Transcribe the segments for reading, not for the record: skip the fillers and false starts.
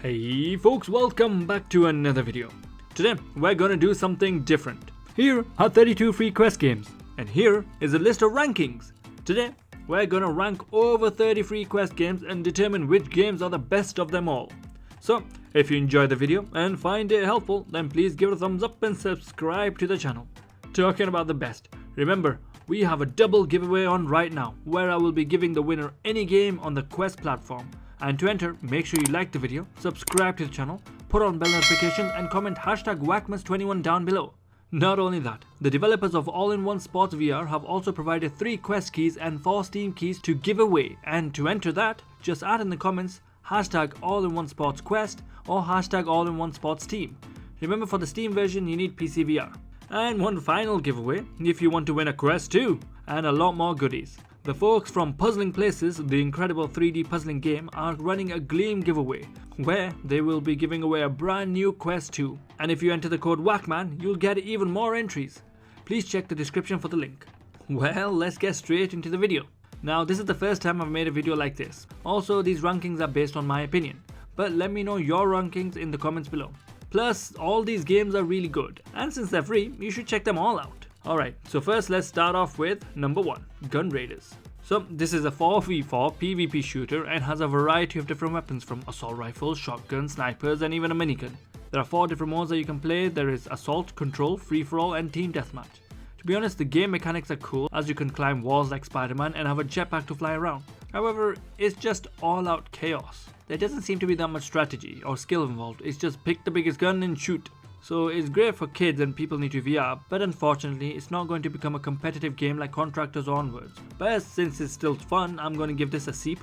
Hey folks, welcome back to another video. Today we're gonna do something different. Here are 32 free quest games, and here is a list of rankings. Today we're gonna rank over 30 free quest games and determine which games are the best of them all. So if you enjoyed the video and find it helpful, then please give it a thumbs up and subscribe to the channel. Talking about the best, remember we have a double giveaway on right now where I will be giving the winner any game on the Quest platform. And to enter, make sure you like the video, subscribe to the channel, put on bell notifications and comment hashtag WaqMan21 down below. Not only that, the developers of All-in-One Sports VR have also provided 3 Quest keys and 4 Steam keys to give away, and to enter that, just add in the comments hashtag All-in-One Sports Quest or hashtag All-in-One Sports Steam. Remember, for the Steam version you need PC VR. And one final giveaway if you want to win a Quest too, and a lot more goodies. The folks from Puzzling Places, the incredible 3D puzzling game, are running a Gleam giveaway where they will be giving away a brand new Quest 2. And if you enter the code WaqMan, you'll get even more entries. Please check the description for the link. Well, let's get straight into the video. Now, this is the first time I've made a video like this. Also, these rankings are based on my opinion. But let me know your rankings in the comments below. Plus, all these games are really good. And since they're free, you should check them all out. Alright, so first let's start off with number 1, Gun Raiders. So this is a 4v4 PvP shooter and has a variety of different weapons from assault rifles, shotguns, snipers and even a minigun. There are 4 different modes that you can play. There is assault, control, free-for-all and team deathmatch. To be honest, the game mechanics are cool as you can climb walls like Spider-Man and have a jetpack to fly around. However, it's just all-out chaos. There doesn't seem to be that much strategy or skill involved. It's just pick the biggest gun and shoot. So it's great for kids and people new to VR, but unfortunately it's not going to become a competitive game like Contractors or onwards. But since it's still fun, I'm going to give this a C+.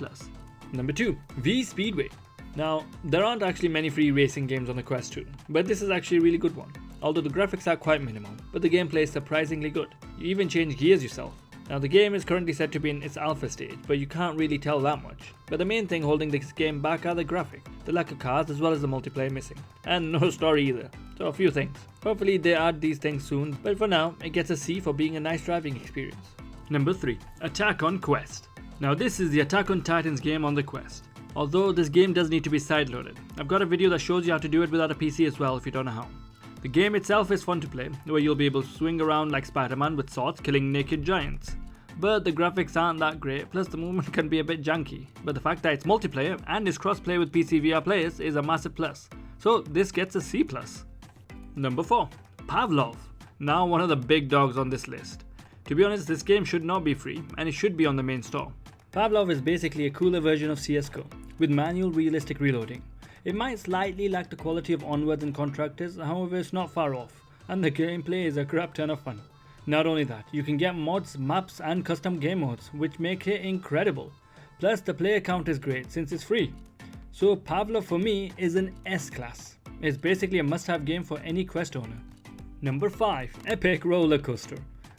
Number 2, V Speedway. Now, there aren't actually many free racing games on the Quest 2, but this is actually a really good one. Although the graphics are quite minimal, but the gameplay is surprisingly good. You even change gears yourself. Now, the game is currently said to be in its alpha stage, but you can't really tell that much. But the main thing holding this game back are the graphics, the lack of cars as well as the multiplayer missing. And no story either. So a few things. Hopefully they add these things soon, but for now it gets a C for being a nice driving experience. Number 3, Attack on Quest. Now this is the Attack on Titans game on the Quest. Although this game does need to be sideloaded. I've got a video that shows you how to do it without a PC as well if you don't know how. The game itself is fun to play, where you'll be able to swing around like Spider-Man with swords killing naked giants. But the graphics aren't that great, plus the movement can be a bit janky. But the fact that it's multiplayer and is cross-play with PC VR players is a massive plus. So this gets a C+. Number 4, Pavlov. Now one of the big dogs on this list. To be honest, this game should not be free and it should be on the main store. Pavlov is basically a cooler version of CSGO, with manual realistic reloading. It might slightly lack the quality of Onwards and Contractors, however it's not far off, and the gameplay is a crap ton of fun. Not only that, you can get mods, maps and custom game modes, which make it incredible. Plus the player count is great since it's free. So Pavlov for me is an S-class. It's basically a must-have game for any Quest owner. Number 5, Epic Roller Coaster.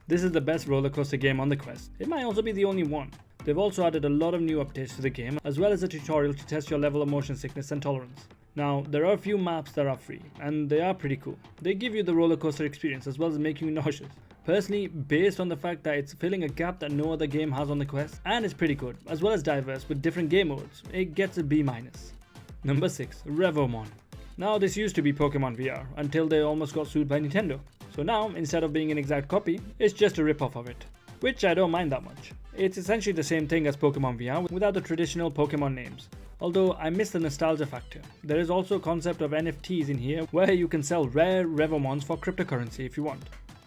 This is the best roller coaster game on the Quest. It might also be the only one. They've also added a lot of new updates to the game, as well as a tutorial to test your level of motion sickness and tolerance. Now, there are a few maps that are free, and they are pretty cool. They give you the roller coaster experience as well as making you nauseous. Personally, based on the fact that it's filling a gap that no other game has on the Quest, and it's pretty good, as well as diverse with different game modes, it gets a B-. Number 6, Revomon. Now, this used to be Pokemon VR, until they almost got sued by Nintendo. So now, instead of being an exact copy, it's just a rip-off of it. Which I don't mind that much. It's essentially the same thing as Pokemon VR without the traditional Pokemon names. Although I miss the nostalgia factor. There is also a concept of NFTs in here where you can sell rare Revomons for cryptocurrency if you want.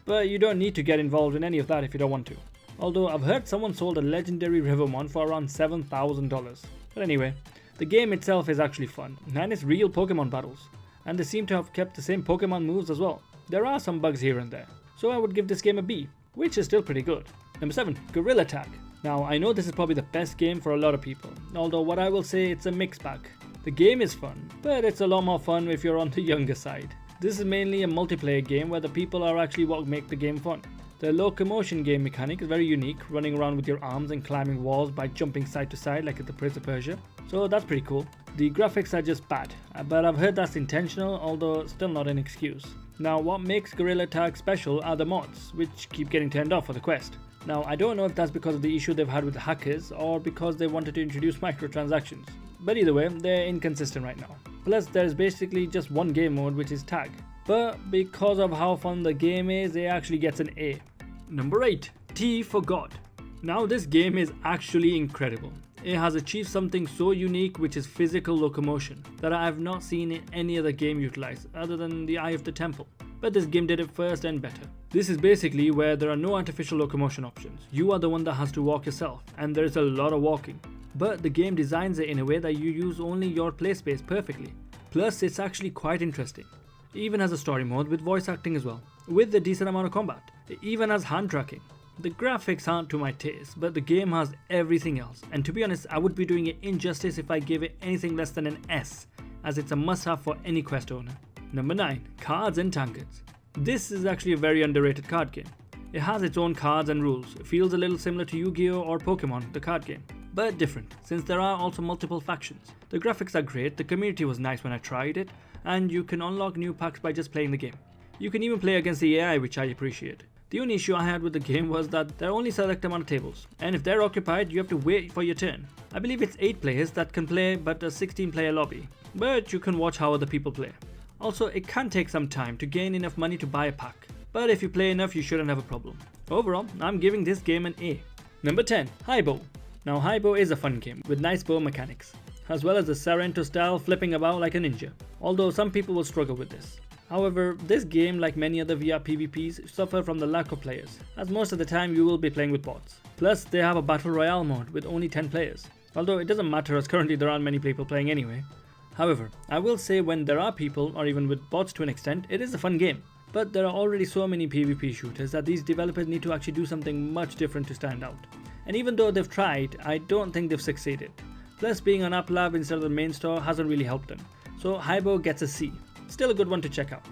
But you don't need to get involved in any of that if you don't want to. Although I've heard someone sold a legendary Revomon for around $7,000. But anyway, the game itself is actually fun and it's real Pokemon battles. And they seem to have kept the same Pokemon moves as well. There are some bugs here and there. So I would give this game a B, which is still pretty good. Number 7, Gorilla Tag. Now, I know this is probably the best game for a lot of people, although what I will say, it's a mixed bag. The game is fun, but it's a lot more fun if you're on the younger side. This is mainly a multiplayer game where the people are actually what make the game fun. The locomotion game mechanic is very unique, running around with your arms and climbing walls by jumping side to side like at the Prince of Persia. So that's pretty cool. The graphics are just bad, but I've heard that's intentional, although still not an excuse. Now, what makes Gorilla Tag special are the mods, which keep getting turned off for the Quest. Now, I don't know if that's because of the issue they've had with the hackers or because they wanted to introduce microtransactions. But either way, they're inconsistent right now. Plus there's basically just one game mode, which is tag. But because of how fun the game is, it actually gets an A. Number 8. T for God. Now this game is actually incredible. It has achieved something so unique, which is physical locomotion, that I have not seen in any other game utilized other than the Eye of the Temple. But this game did it first and better. This is basically where there are no artificial locomotion options. You are the one that has to walk yourself, and there is a lot of walking. But the game designs it in a way that you use only your play space perfectly. Plus it's actually quite interesting. It even has a story mode with voice acting as well, with a decent amount of combat. It even has hand tracking. The graphics aren't to my taste, but the game has everything else, and to be honest, I would be doing it injustice if I gave it anything less than an S, as it's a must-have for any Quest owner. Number 9. Cards and Tankards. This is actually a very underrated card game. It has its own cards and rules. It feels a little similar to Yu-Gi-Oh! Or Pokemon, the card game, but different, since there are also multiple factions. The graphics are great, the community was nice when I tried it, and you can unlock new packs by just playing the game. You can even play against the AI, which I appreciate. The only issue I had with the game was that there are only select amount of tables, and if they're occupied, you have to wait for your turn. I believe it's 8 players that can play, but a 16 player lobby, but you can watch how other people play. Also, it can take some time to gain enough money to buy a pack, but if you play enough, you shouldn't have a problem. Overall, I'm giving this game an A. Number 10. Hybo. Now Hybo is a fun game with nice bow mechanics, as well as the Sarento style flipping about like a ninja, although some people will struggle with this. However, this game, like many other VR PvPs, suffer from the lack of players, as most of the time you will be playing with bots. Plus, they have a Battle Royale mode with only 10 players, although it doesn't matter as currently there aren't many people playing anyway. However, I will say when there are people, or even with bots to an extent, it is a fun game. But there are already so many PvP shooters that these developers need to actually do something much different to stand out. And even though they've tried, I don't think they've succeeded. Plus, being on App Lab instead of the main store hasn't really helped them. So Hybo gets a C. Still a good one to check out.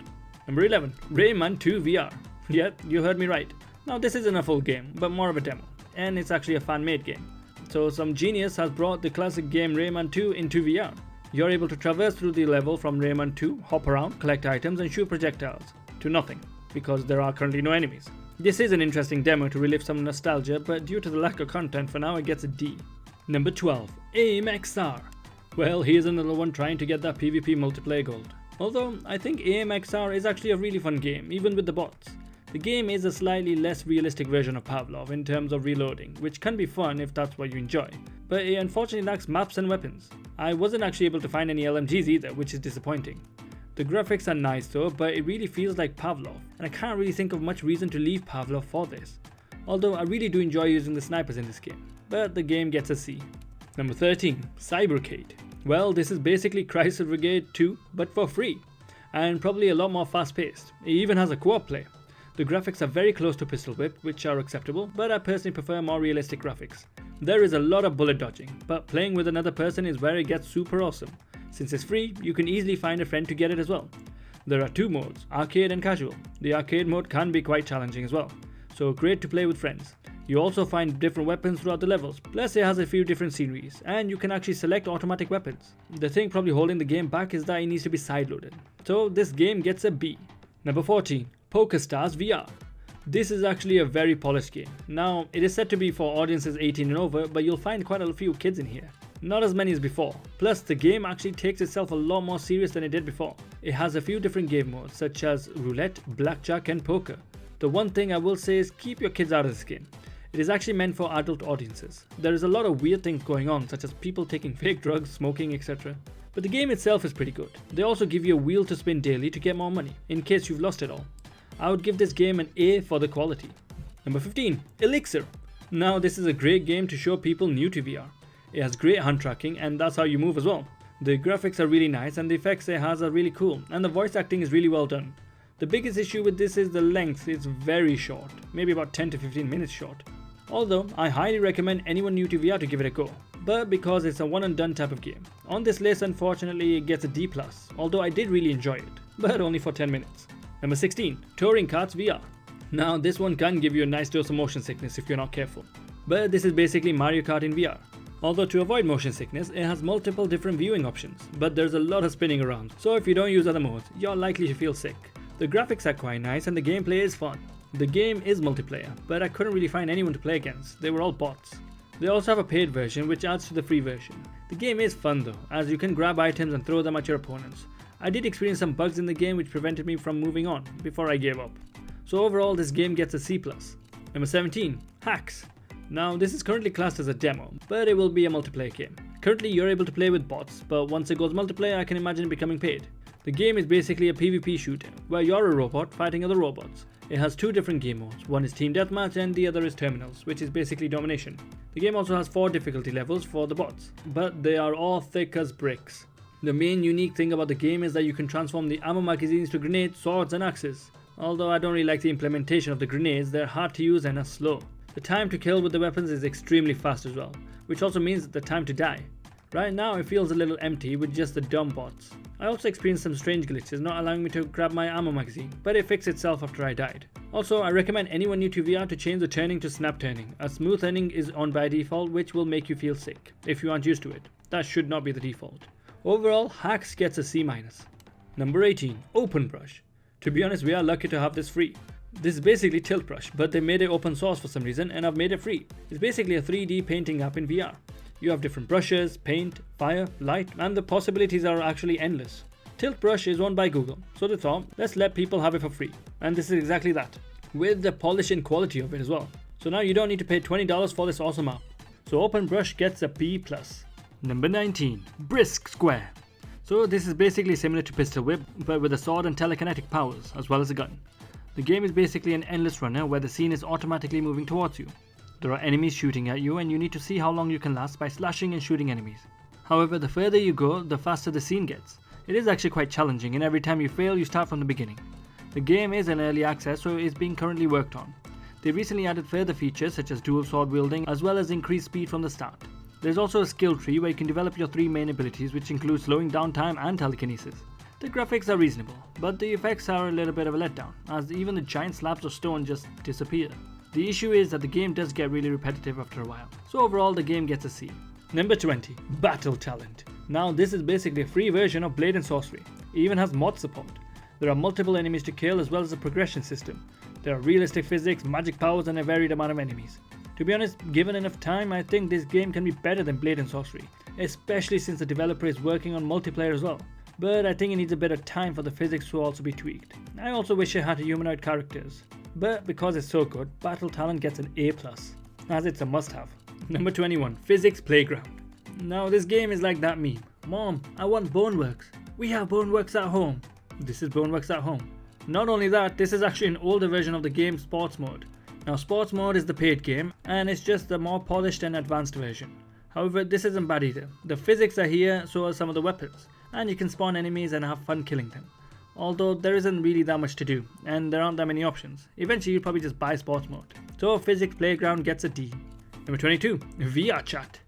Number 11. Rayman 2 VR. Yep, you heard me right. Now this isn't a full game, but more of a demo. And it's actually a fan-made game. So some genius has brought the classic game Rayman 2 into VR. You're able to traverse through the level from Rayman 2, hop around, collect items and shoot projectiles. To nothing, because there are currently no enemies. This is an interesting demo to relive some nostalgia, but due to the lack of content for now it gets a D. Number 12. Amxr. Well, here's another one trying to get that PvP multiplayer gold. Although, I think Amxr is actually a really fun game, even with the bots. The game is a slightly less realistic version of Pavlov in terms of reloading, which can be fun if that's what you enjoy, but it unfortunately lacks maps and weapons. I wasn't actually able to find any LMGs either, which is disappointing. The graphics are nice though, but it really feels like Pavlov, and I can't really think of much reason to leave Pavlov for this. Although I really do enjoy using the snipers in this game, but the game gets a C. Number 13. Cybercade. Well, this is basically Chrysler Brigade 2, but for free, and probably a lot more fast paced. It even has a co-op play. The graphics are very close to Pistol Whip, which are acceptable, but I personally prefer more realistic graphics. There is a lot of bullet dodging, but playing with another person is where it gets super awesome. Since it's free, you can easily find a friend to get it as well. There are 2 modes, arcade and casual. The arcade mode can be quite challenging as well, so great to play with friends. You also find different weapons throughout the levels, plus it has a few different sceneries, and you can actually select automatic weapons. The thing probably holding the game back is that it needs to be sideloaded, so this game gets a B. Number 14. PokerStars VR. This is actually a very polished game. Now, it is said to be for audiences 18 and over, but you'll find quite a few kids in here. Not as many as before. Plus, the game actually takes itself a lot more serious than it did before. It has a few different game modes, such as roulette, blackjack and poker. The one thing I will say is keep your kids out of this game. It is actually meant for adult audiences. There is a lot of weird things going on, such as people taking fake drugs, smoking, etc. But the game itself is pretty good. They also give you a wheel to spin daily to get more money, in case you've lost it all. I would give this game an A for the quality. Number 15. Elixir. Now this is a great game to show people new to VR. It has great hand tracking and that's how you move as well. The graphics are really nice and the effects it has are really cool, and the voice acting is really well done. The biggest issue with this is the length. It's very short, maybe about 10 to 15 minutes short. Although I highly recommend anyone new to VR to give it a go, but because it's a one and done type of game. On this list unfortunately it gets a D+, although I did really enjoy it, but only for 10 minutes. Number 16. Touring Karts VR. Now this one can give you a nice dose of motion sickness if you're not careful, but this is basically Mario Kart in VR. Although to avoid motion sickness, it has multiple different viewing options, but there's a lot of spinning around, so if you don't use other modes, you're likely to feel sick. The graphics are quite nice and the gameplay is fun. The game is multiplayer, but I couldn't really find anyone to play against, they were all bots. They also have a paid version which adds to the free version. The game is fun though, as you can grab items and throw them at your opponents. I did experience some bugs in the game which prevented me from moving on before I gave up. So overall this game gets a C+. Number 17. Hacks. Now this is currently classed as a demo, but it will be a multiplayer game. Currently you're able to play with bots, but once it goes multiplayer I can imagine it becoming paid. The game is basically a PvP shooter, where you're a robot fighting other robots. It has two different game modes, one is Team Deathmatch and the other is Terminals, which is basically domination. The game also has 4 difficulty levels for the bots, but they are all thick as bricks. The main unique thing about the game is that you can transform the ammo magazines to grenades, swords and axes. Although I don't really like the implementation of the grenades, they're hard to use and are slow. The time to kill with the weapons is extremely fast as well, which also means the time to die. Right now it feels a little empty with just the dumb bots. I also experienced some strange glitches not allowing me to grab my ammo magazine, but it fixed itself after I died. Also, I recommend anyone new to VR to change the turning to snap turning, as smooth turning is on by default, which will make you feel sick if you aren't used to it. That should not be the default. Overall, Hacks gets a C-. Number 18. OpenBrush. To be honest, we are lucky to have this free. This is basically Tilt Brush, but they made it open source for some reason and I've made it free. It's basically a 3D painting app in VR. You have different brushes, paint, fire, light, and the possibilities are actually endless. Tilt Brush is owned by Google, so they thought, let's let people have it for free. And this is exactly that, with the polish and quality of it as well. So now you don't need to pay $20 for this awesome app. So OpenBrush gets a B+. Number 19. Brisk Square. So this is basically similar to Pistol Whip, but with a sword and telekinetic powers, as well as a gun. The game is basically an endless runner where the scene is automatically moving towards you. There are enemies shooting at you and you need to see how long you can last by slashing and shooting enemies. However, the further you go, the faster the scene gets. It is actually quite challenging and every time you fail, you start from the beginning. The game is in early access, so it is being currently worked on. They recently added further features such as dual sword wielding as well as increased speed from the start. There's also a skill tree where you can develop your 3 main abilities, which include slowing down time and telekinesis. The graphics are reasonable, but the effects are a little bit of a letdown, as even the giant slabs of stone just disappear. The issue is that the game does get really repetitive after a while, so overall the game gets a C. Number 20. Battle Talent. Now this is basically a free version of Blade and Sorcery. It even has mod support. There are multiple enemies to kill as well as a progression system. There are realistic physics, magic powers and a varied amount of enemies. To be honest, given enough time, I think this game can be better than Blade and Sorcery, especially since the developer is working on multiplayer as well. But I think it needs a bit of time for the physics to also be tweaked. I also wish it had humanoid characters. But because it's so good, Battle Talent gets an A+, as it's a must-have. Number 21. Physics Playground. Now this game is like that meme. Mom, I want Boneworks. We have Boneworks at home. This is Boneworks at home. Not only that, this is actually an older version of the game's Sports Mode. Now Sports Mode is the paid game, and it's just the more polished and advanced version. However, this isn't bad either. The physics are here, so are some of the weapons, and you can spawn enemies and have fun killing them. Although there isn't really that much to do, and there aren't that many options. Eventually you'll probably just buy Sports Mode. So Physics Playground gets a D. Number 22. VRChat.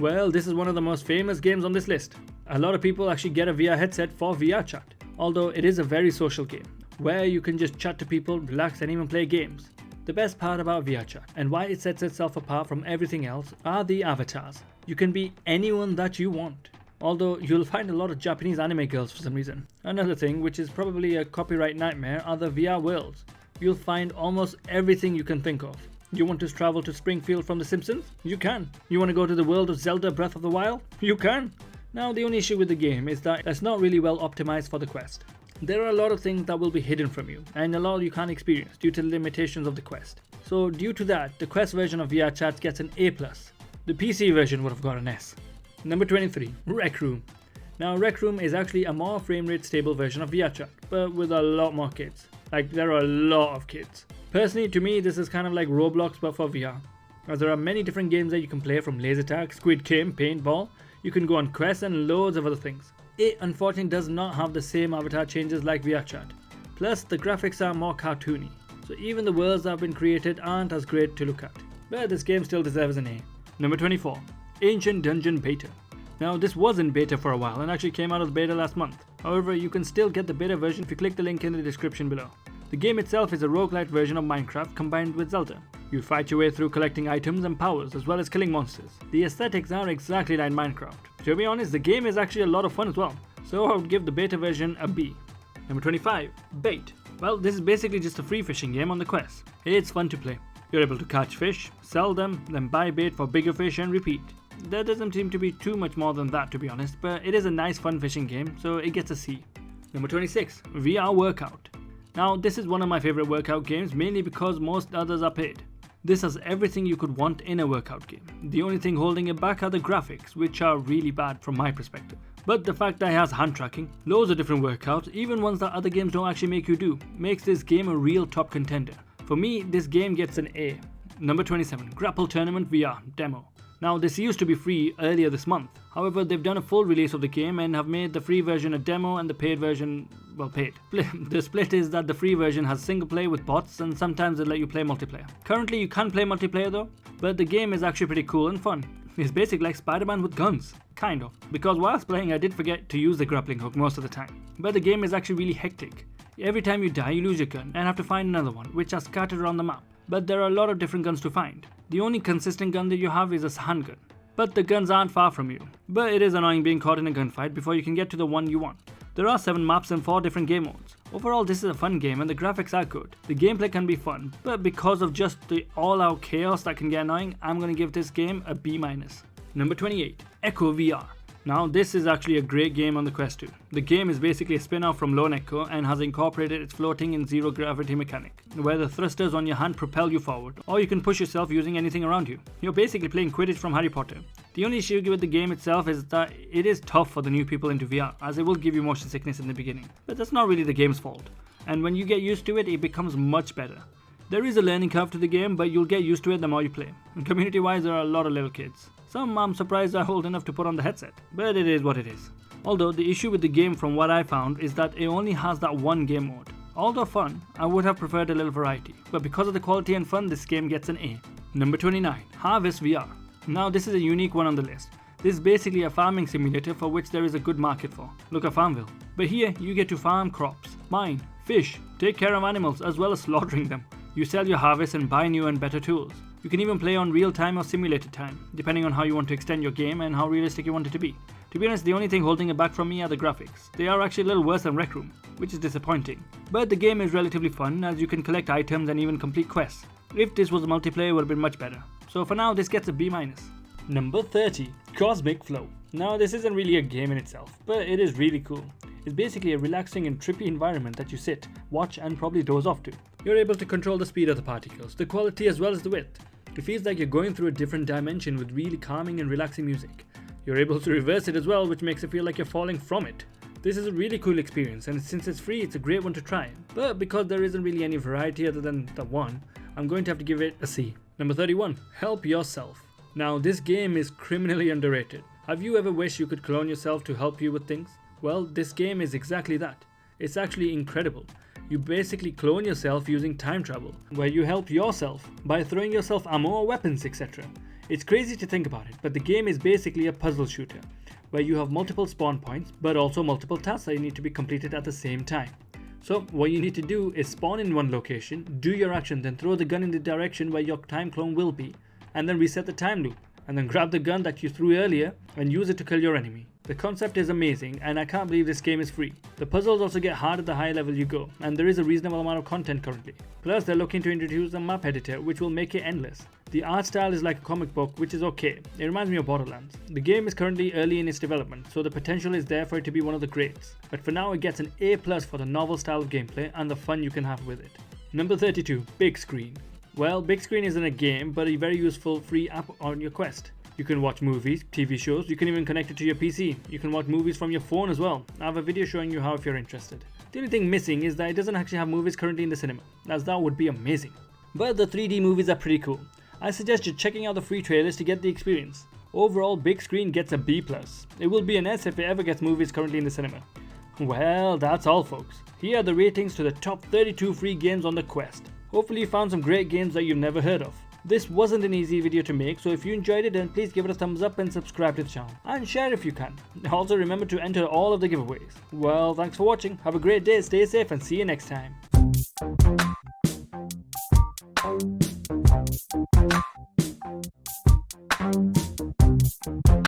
Well, this is one of the most famous games on this list. A lot of people actually get a VR headset for VRChat. Although it is a very social game, where you can just chat to people, relax and even play games. The best part about VRChat, and why it sets itself apart from everything else, are the avatars. You can be anyone that you want. Although you'll find a lot of Japanese anime girls for some reason. Another thing, which is probably a copyright nightmare, are the VR worlds. You'll find almost everything you can think of. You want to travel to Springfield from The Simpsons? You can. You want to go to the world of Zelda Breath of the Wild? You can. Now the only issue with the game is that it's not really well optimized for the Quest. There are a lot of things that will be hidden from you, and a lot you can't experience due to the limitations of the Quest. So due to that, the Quest version of VRChat gets an A+. The PC version would have got an S. Number 23. Rec Room. Now Rec Room is actually a more frame rate stable version of VRChat, but with a lot more kids. Like there are a lot of kids. Personally, to me this is kind of like Roblox but for VR. As there are many different games that you can play, from laser tag, squid game, paintball. You can go on quests and loads of other things. It unfortunately does not have the same avatar changes like VRChat. Plus the graphics are more cartoony, so even the worlds that have been created aren't as great to look at. But this game still deserves an A. Number 24. Ancient Dungeon Beta. Now this was in beta for a while and actually came out of the beta last month. However, you can still get the beta version if you click the link in the description below. The game itself is a roguelite version of Minecraft combined with Zelda. You fight your way through collecting items and powers as well as killing monsters. The aesthetics are exactly like Minecraft. To be honest, the game is actually a lot of fun as well, so I would give the beta version a B. Number 25. Bait. Well, this is basically just a free fishing game on the Quest. It's fun to play. You're able to catch fish, sell them, then buy bait for bigger fish and repeat. There doesn't seem to be too much more than that, to be honest, but it is a nice fun fishing game, so it gets a C. Number 26, VR Workout. Now this is one of my favorite workout games, mainly because most others are paid. This has everything you could want in a workout game. The only thing holding it back are the graphics, which are really bad from my perspective. But the fact that it has hand tracking, loads of different workouts, even ones that other games don't actually make you do, makes this game a real top contender. For me, this game gets an A. Number 27, Grapple Tournament VR Demo. Now this used to be free earlier this month, however they've done a full release of the game and have made the free version a demo and the paid version, well, paid. The split is that the free version has single play with bots and sometimes they let you play multiplayer. Currently you can't play multiplayer though, but the game is actually pretty cool and fun. It's basically like Spider-Man with guns, kind of, because whilst playing I did forget to use the grappling hook most of the time. But the game is actually really hectic. Every time you die you lose your gun and have to find another one, which are scattered around the map. But there are a lot of different guns to find. The only consistent gun that you have is a handgun. But the guns aren't far from you. But it is annoying being caught in a gunfight before you can get to the one you want. There are 7 maps and 4 different game modes. Overall this is a fun game and the graphics are good. The gameplay can be fun, but because of just the all-out chaos that can get annoying, I'm going to give this game a B-. Number 28, Echo VR. Now this is actually a great game on the Quest 2. The game is basically a spin-off from Lone Echo and has incorporated its floating and zero gravity mechanic, where the thrusters on your hand propel you forward, or you can push yourself using anything around you. You're basically playing Quidditch from Harry Potter. The only issue with the game itself is that it is tough for the new people into VR, as it will give you motion sickness in the beginning. But that's not really the game's fault, and when you get used to it, it becomes much better. There is a learning curve to the game, but you'll get used to it the more you play. Community-wise, there are a lot of little kids. Some I'm surprised are old enough to put on the headset, but it is what it is. Although the issue with the game from what I found is that it only has that one game mode. Although fun, I would have preferred a little variety, but because of the quality and fun, this game gets an A. Number 29, Harvest VR. Now this is a unique one on the list. This is basically a farming simulator for which there is a good market for. Look at Farmville. But here you get to farm crops, mine, fish, take care of animals as well as slaughtering them. You sell your harvest and buy new and better tools. You can even play on real time or simulated time, depending on how you want to extend your game and how realistic you want it to be. To be honest, the only thing holding it back from me are the graphics. They are actually a little worse than Rec Room, which is disappointing. But the game is relatively fun as you can collect items and even complete quests. If this was a multiplayer, it would have been much better. So for now, this gets a B-. Number 30, Cosmic Flow. Now this isn't really a game in itself, but it is really cool. It's basically a relaxing and trippy environment that you sit, watch and probably doze off to. You're able to control the speed of the particles, the quality as well as the width. It feels like you're going through a different dimension with really calming and relaxing music. You're able to reverse it as well, which makes it feel like you're falling from it. This is a really cool experience, and since it's free, it's a great one to try. But because there isn't really any variety other than the one, I'm going to have to give it a C. Number 31, Help Yourself. Now this game is criminally underrated. Have you ever wished you could clone yourself to help you with things? Well, this game is exactly that. It's actually incredible. You basically clone yourself using time travel, where you help yourself by throwing yourself ammo or weapons, etc. It's crazy to think about it, but the game is basically a puzzle shooter, where you have multiple spawn points, but also multiple tasks that need to be completed at the same time. So what you need to do is spawn in one location, do your action, then throw the gun in the direction where your time clone will be, and then reset the time loop, and then grab the gun that you threw earlier and use it to kill your enemy. The concept is amazing and I can't believe this harder is free. The puzzles also get harder the higher level you go, and there is a reasonable amount of content currently. Plus they're looking to introduce a map editor which will make it endless. The art style is like a comic book, which is okay. It reminds me of Borderlands. The game is currently early in its development, so the potential is there for it to be one of the greats. But for now it gets an A+ for the novel style of gameplay and the fun you can have with it. Number 32, Big Screen. Well, Big Screen isn't a game, but a very useful free app on your Quest. You can watch movies, TV shows, you can even connect it to your PC. You can watch movies from your phone as well. I have a video showing you how if you're interested. The only thing missing is that it doesn't actually have movies currently in the cinema, as that would be amazing. But the 3D movies are pretty cool. I suggest you checking out the free trailers to get the experience. Overall, Big Screen gets a B+. It will be an S if it ever gets movies currently in the cinema. Well, that's all folks. Here are the ratings to the top 32 free games on the Quest. Hopefully you found some great games that you've never heard of. This wasn't an easy video to make, so if you enjoyed it then please give it a thumbs up and subscribe to the channel. And share if you can. Also remember to enter all of the giveaways. Well, thanks for watching, have a great day, stay safe and see you next time.